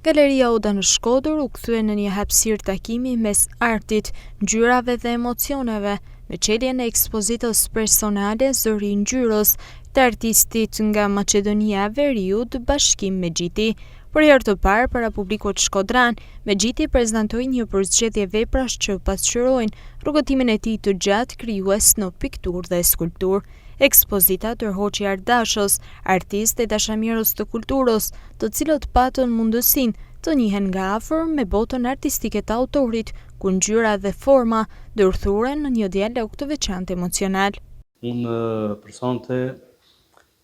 Galeria Oda në Shkodër u kthye në një hapësirë takimi mes artit, ngjyrave dhe emocioneve, me çeljen e ekspozitës personale Zëri i ngjyrës të artistit nga Maqedonia e Veriut bashkim Megjiti. Për herë të parë para publikut shkodran, Megjiti prezantoi një përzgjedhje veprash që pasqyrojnë rrugëtimin e tij të gjatë krijues në pikturë dhe skulpturë. Ekspozita tërhoqi ardashës, artistë e dashamirës të kulturës, të cilët patën mundësinë të njihen nga afër me botën artistike të autorit, ku ngjyra dhe forma ndërthuren në një dialog të veçantë emocional. Unë personte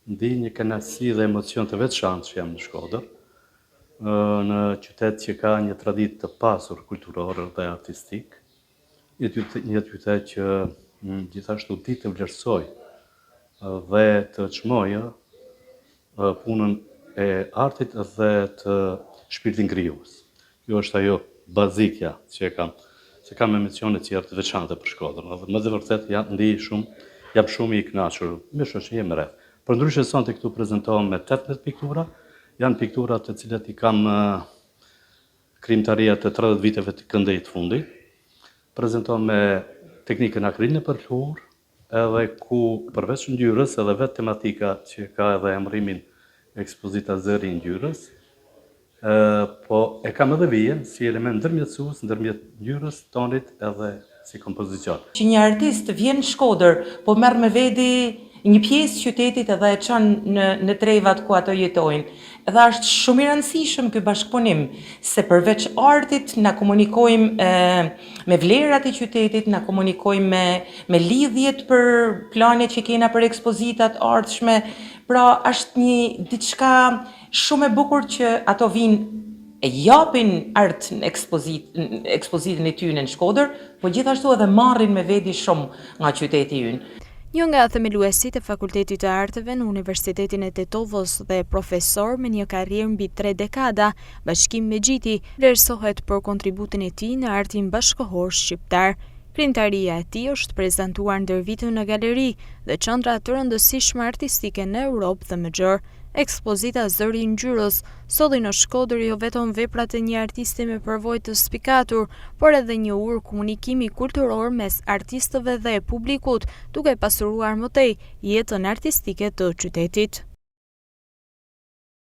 ndi një kënaqësi dhe emocion të veçantë që jam në Shkodër, në qytet që ka një traditë të pasur kulturore dhe artistik, një qytet që gjithashtu ditë të vlerësoj dhe të çmojë punën e artit dhe të shpirtin krijues. Kjo është ajo bazikja që kam emocione të tjera të veçanta për Shkodrën. Dhe më dhe vërtet jam shumë i kënaqur me shoqërinë më rreth. Përndryshe sonte këtu prezantohem me 18 piktura, janë piktura të cilat i kam krijimtaria të 30 viteve të këndejit fundit. Prezantohem me teknikën akriline për fluor, edhe ku përveç ngjyrës edhe vetë tematika që ka edhe emërimin ekspozita Zëri i ngjyrës, po e kam edhe vije si element ndërmjetësues ndërmjet ngjyrës, tonit edhe si kompozicion. Që një artist vjen në Shkodër, po merr me veti një pjesë qytetit edhe e çon në trevat ku ato jetojnë. Dhe është shumë i rëndësishëm ky bashkëpunim, se përveç artit na komunikojmë me vlerat e qytetit, na komunikojmë me lidhjet për planet që kena për ekspozitat ardhshme. Pra është një diçka shumë e bukur që ato vinë e japin art në ekspozitën e tyre në Shkodër, po gjithashtu edhe marrin me veti shumë nga qyteti ynë. Një nga themeluesit e Fakultetit të Arteve në Universitetin e Tetovës dhe profesor me një karrierë mbi 3 dekada, Bashkim Megjiti vlerësohet për kontributin e tij në artin bashkëkohor shqiptar. Krijimtaria e tij është prezantuar ndër vitin në galeri dhe qendra të rëndësishme artistike në Europë dhe më gjerë. Ekspozita Zëri i ngjyrës solli në Shkodër jo vetëm veprat e një artisti me përvojë të spikatur, por edhe një urë komunikimi kulturor mes artistëve dhe publikut, duke pasuruar më tej jetën artistike të qytetit.